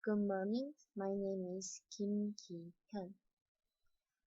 Good morning, my name is Kim Ki-hyun.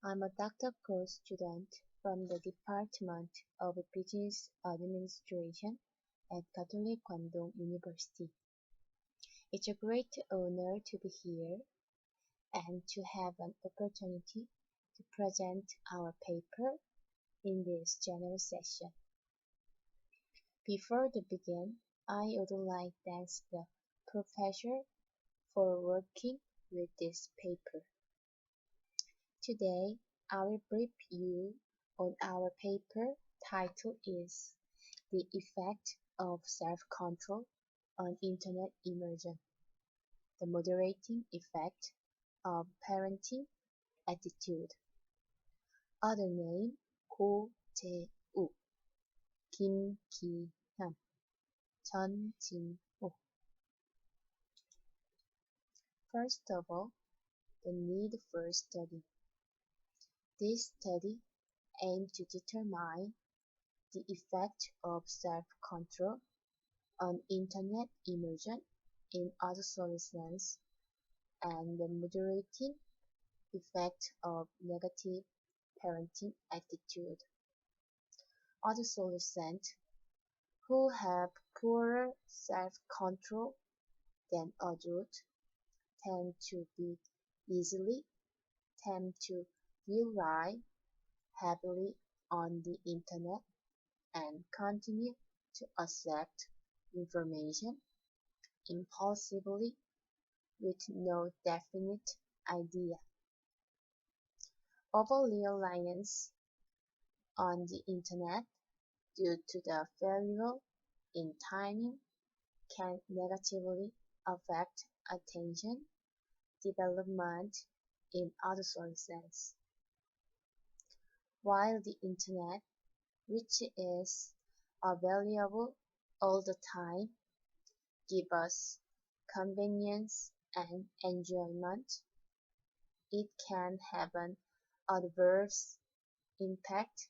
I'm a Dr. Course student from the Department of Business Administration at Catholic Kwangdong University. It's a great honor to be here and to have an opportunity to present our paper in this general session. Before we begin, I would like to thank the professor for working with this paper. Today, I will brief you on our paper title is The Effect of Self-Control on Internet Immersion, the Moderating Effect of Parenting Attitude. Other name, 고재우, 김기현, 전진호. First of all, the need for study. This study aims to determine the effect of self-control on Internet immersion in adolescence and the moderating effect of negative parenting attitude. Adolescents who have poorer self-control than adults tend to be easily tempted to rely heavily on the internet and continue to accept information impulsively with no definite idea. Over-reliance on the internet due to the failure in timing can negatively affect attention development in adolescence. While the internet, which is available all the time, gives us convenience and enjoyment, it can have an adverse impact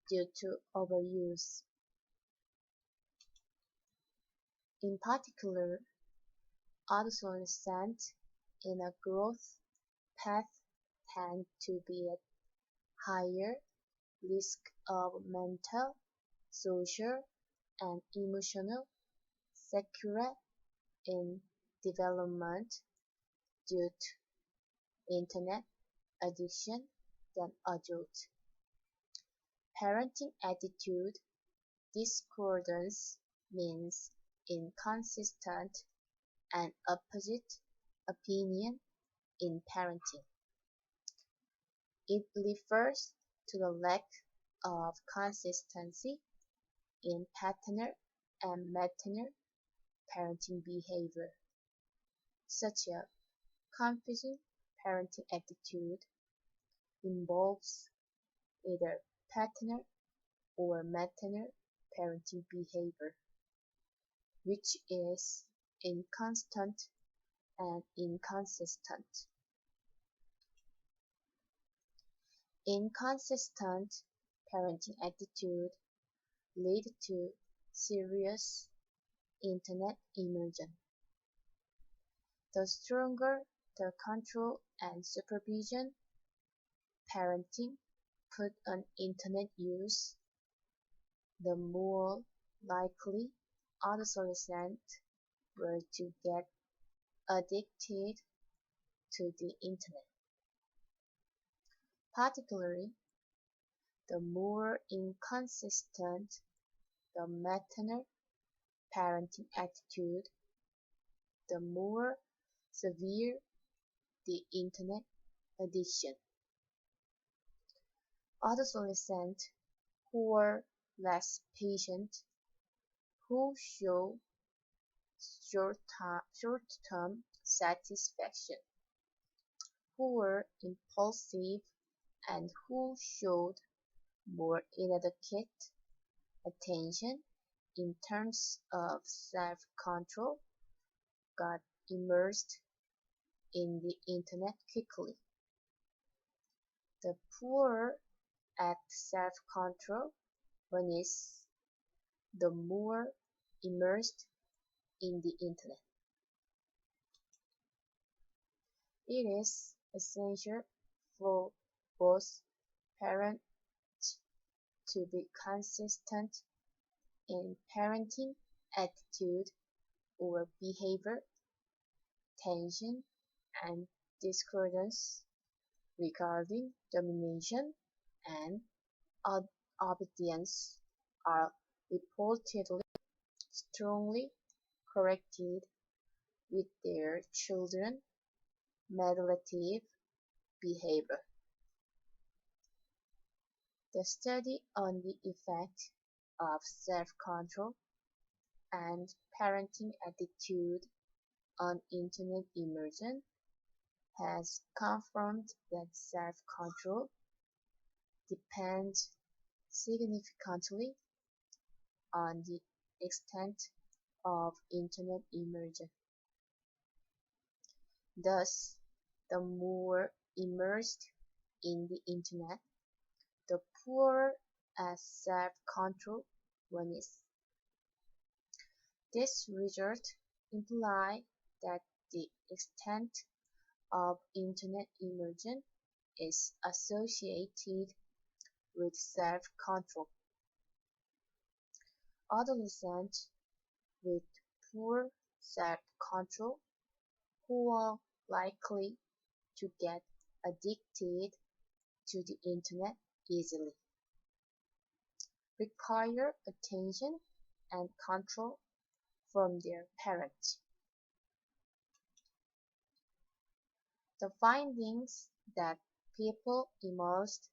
due to overuse. In particular, adolescents in a growth path tend to be at higher risk of mental, social, and emotional sequelae in development due to internet addiction than adults. Parenting attitude discordance means inconsistent and opposite opinion in parenting. It refers to the lack of consistency in paternal and maternal parenting behavior, such as confusing parenting attitude involves either paternal or maternal parenting behavior, which is inconstant and inconsistent. Inconsistent parenting attitude lead to serious internet immersion. The stronger the control and supervision parenting put on internet use, the more likely adolescents were to get addicted to the internet. Particularly, the more inconsistent the maternal parenting attitude, the more severe the internet addiction. Adolescents who are less patient, who show short-term satisfaction, who were impulsive, and who showed more inadequate attention in terms of self-control got immersed in the internet quickly. The poorer at self-control one is, the more immersed in the internet. It is essential for both parents to be consistent in parenting attitude or behavior, tension, and discordance regarding domination and obedience are reportedly strongly corrected with their children's maladaptive behavior. The study on the effect of self-control and parenting attitude on Internet immersion has confirmed that self-control depends significantly on the extent of Internet immersion. Thus, the more immersed in the Internet, the poorer as self-control one is. This result implies that the extent of Internet immersion is associated with self-control. Adolescents with poor self-control who are likely to get addicted to the Internet easily, require attention and control from their parents. The findings that people immersed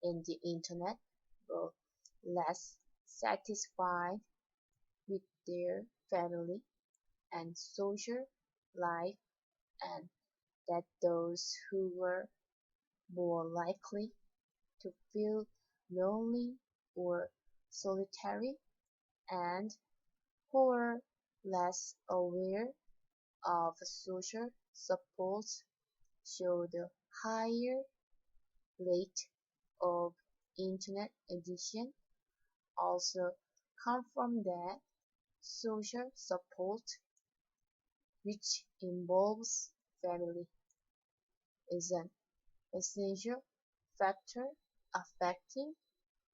in the Internet were less satisfied with their family and social life, and that those who were more likely to feel lonely or solitary and who were less aware of social support showed a higher rate of Internet addiction. Also confirm that social support, which involves family, is an essential factor affecting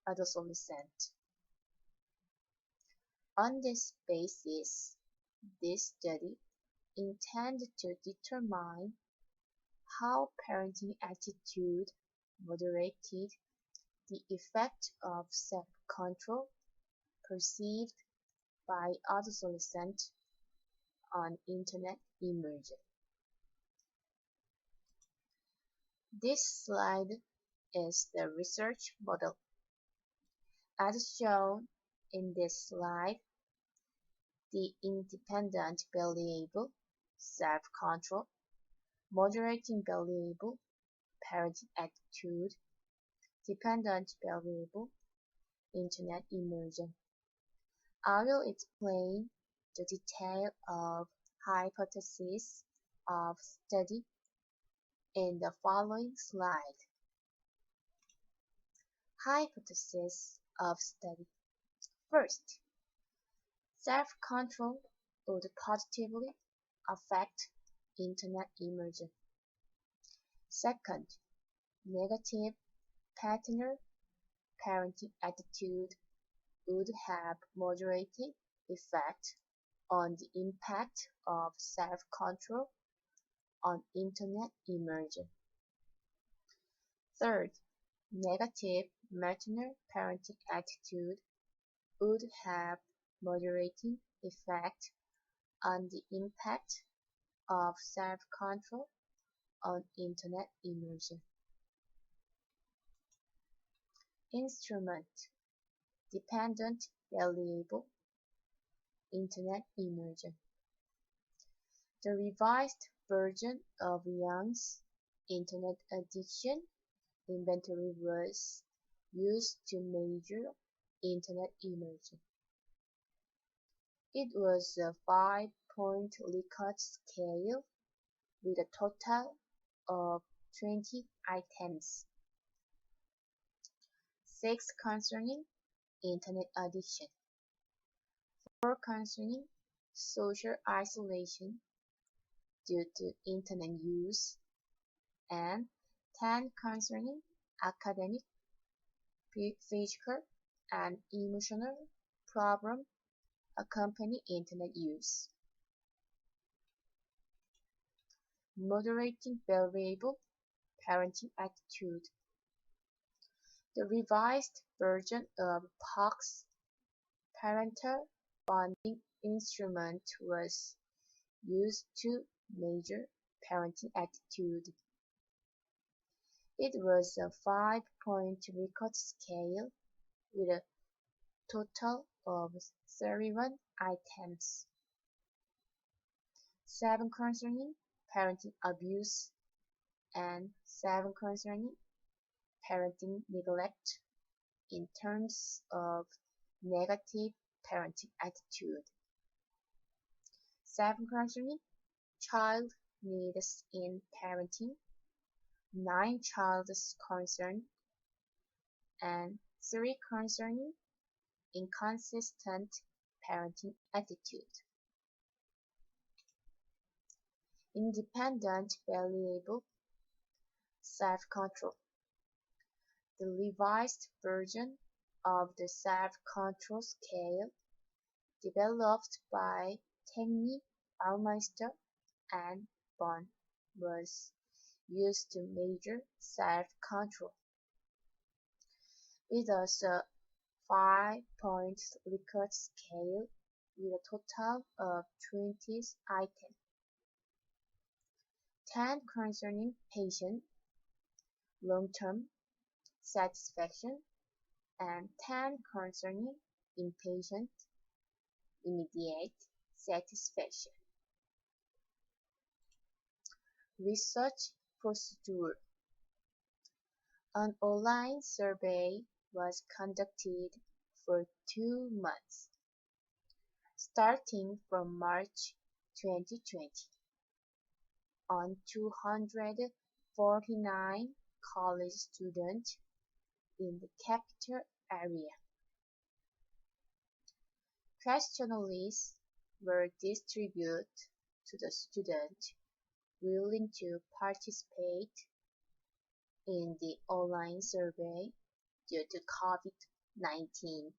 adolescents. On this basis, this study intended to determine how parenting attitude moderated the effect of self-control perceived by adolescents on Internet immersion. This slide is the research model. As shown in this slide, the independent variable, self-control, moderating variable, parenting attitude, dependent variable, Internet immersion. I will explain the detail of hypothesis of study in the following slide. Hypothesis of study. First, self-control would positively affect Internet immersion. Second, negative paternal parenting attitude would have moderating effect on the impact of self-control on Internet immersion. Third, negative maternal parenting attitude would have moderating effect on the impact of self-control on Internet immersion. Instrument dependent variable, Internet immersion. The revised version of Young's Internet addiction inventory was used to measure Internet immersion. It was a 5-point Likert scale with a total of 20 items, 6 concerning Internet addiction, 4 concerning social isolation due to Internet use, and 10 concerning academic, physical, and emotional problems accompany internet use. Moderating variable parenting attitude. The revised version of FoCoS parental bonding instrument was used to measure parenting attitude. It was a 5-point Likert scale with a total of 31 items. 7 concerning parenting abuse and 7 concerning parenting neglect in terms of negative parenting attitude. 7 concerning child needs in parenting, 9 child's concern, and 3 concerning inconsistent parenting attitude. Independent variable self-control. The revised version of the self-control scale developed by Techni, Baumeister, and Bonn was used to measure self-control. It is a 5-point Likert scale with a total of 20 items. 10 concerning patient long-term satisfaction and 10 concerning inpatient immediate satisfaction. Research procedure. An online survey was conducted for 2 months, starting from March 2020, on 249 college students in the capital area. Questionnaires were distributed to the students willing to participate in the online survey due to COVID-19.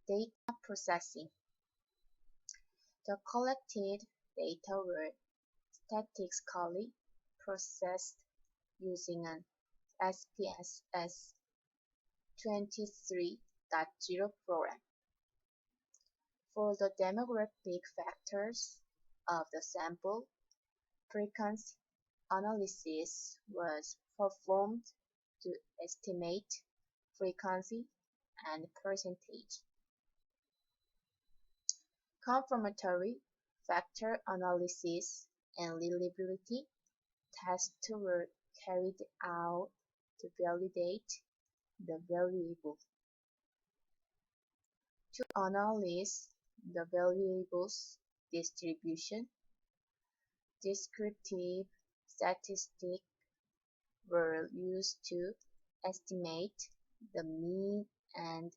Data processing. The collected data were statistically processed using an SPSS 23.0 program. For the demographic factors of the sample, frequency analysis was performed to estimate frequency and percentage. Confirmatory factor analysis and reliability tests were carried out to validate the variable. To analyze the variable's distribution, descriptive statistics were used to estimate the mean and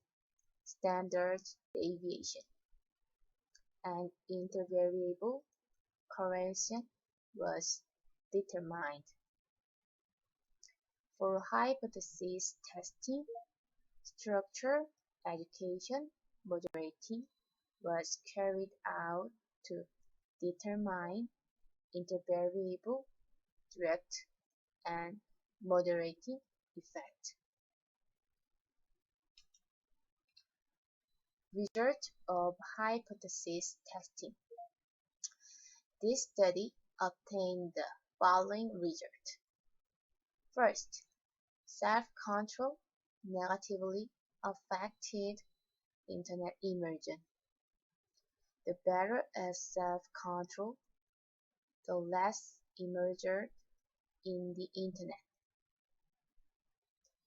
standard deviation, and intervariable correlation was determined. For hypothesis testing, structure education moderating was carried out to determine intervariable direct and moderating effect. Result of hypothesis testing. This study obtained the following result. First, self-control negatively affected internet immersion. The better a self-control, the less immersed in the internet.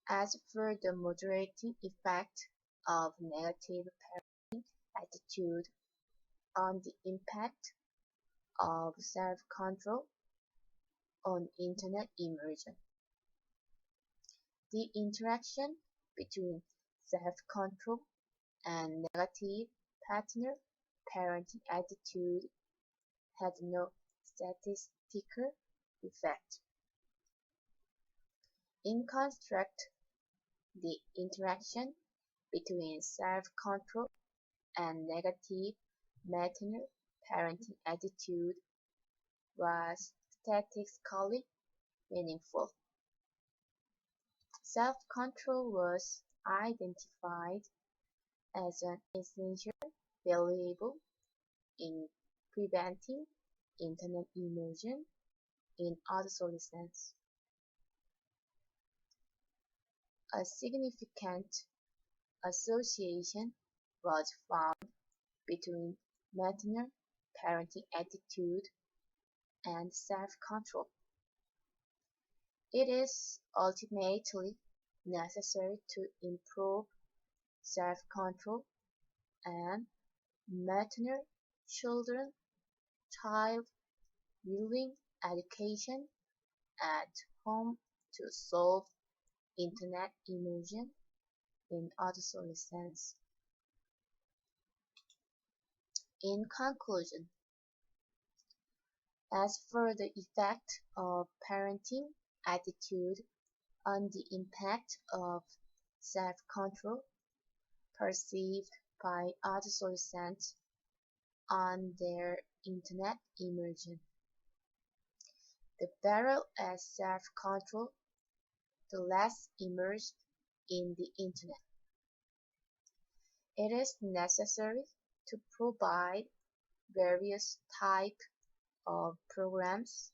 As for the moderating effect of negative parenting attitude on the impact of self-control on internet immersion, the interaction between self-control and negative partner parenting attitude had no statistical effect. In construct, the interaction between self-control and negative maternal parenting attitude was statistically meaningful. Self-control was identified as an essential variable in preventing internet immersion in adolescence. A significant association was found between maternal parenting attitude and self-control. It is ultimately necessary to improve self-control and maternal child rearing education at home to solve internet immersion in adolescence. In conclusion, as for the effect of parenting attitude on the impact of self-control perceived by adolescents on their internet immersion. The better as self-control, the less immersed in the internet. It is necessary to provide various types of programs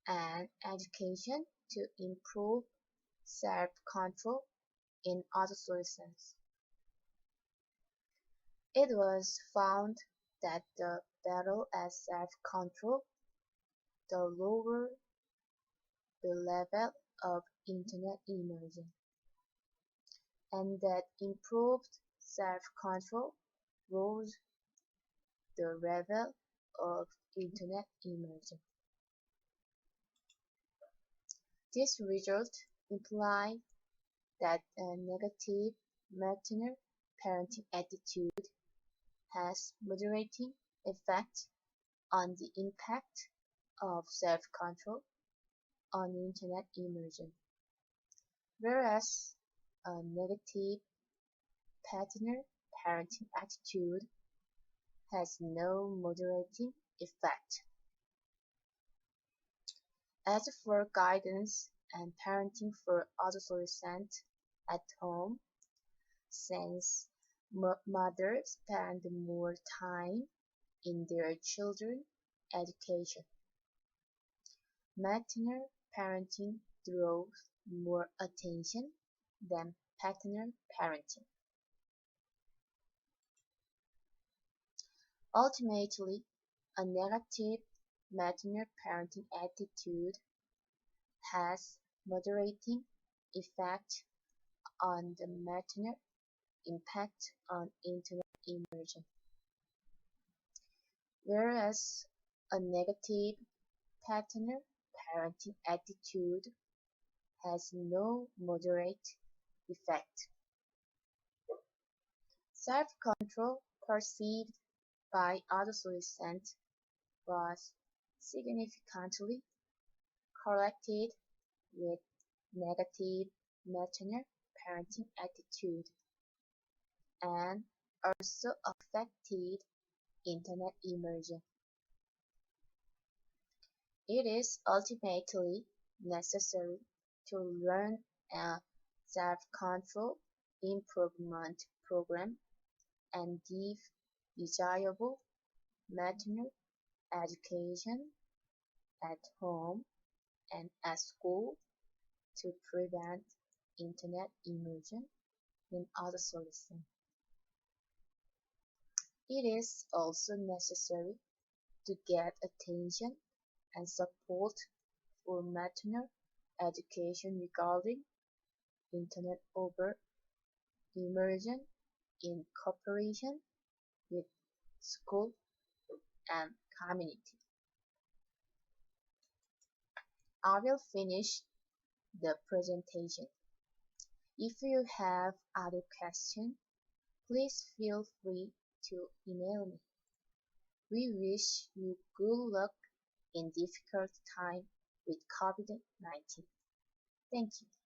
and education to improve self-control in adolescence. It was found that the better as self-control, the lower the level of internet immersion, and that improved self-control rose the level of internet immersion. This result implies that a negative maternal parenting attitude has moderating effect on the impact of self-control on internet immersion, whereas a negative paternal parenting attitude has no moderating effect. As for guidance and parenting for adolescents at home, since mothers spend more time in their children's education, maternal parenting draws more attention than paternal parenting. Ultimately, a negative maternal parenting attitude has moderating effect on the maternal impact on internet immersion, whereas a negative paternal parenting attitude has no moderate effect. Self-control perceived by adolescents was significantly correlated with negative maternal parenting attitude and also affected internet immersion. It is ultimately necessary to run a self-control improvement program and give desirable maternal education at home and at school to prevent internet immersion in adolescence. It is also necessary to get attention and support for maternal education regarding internet over immersion in cooperation with school and community. I will finish the presentation. If you have other questions, please feel free to email me. We wish you good luck in difficult time with COVID-19. Thank you.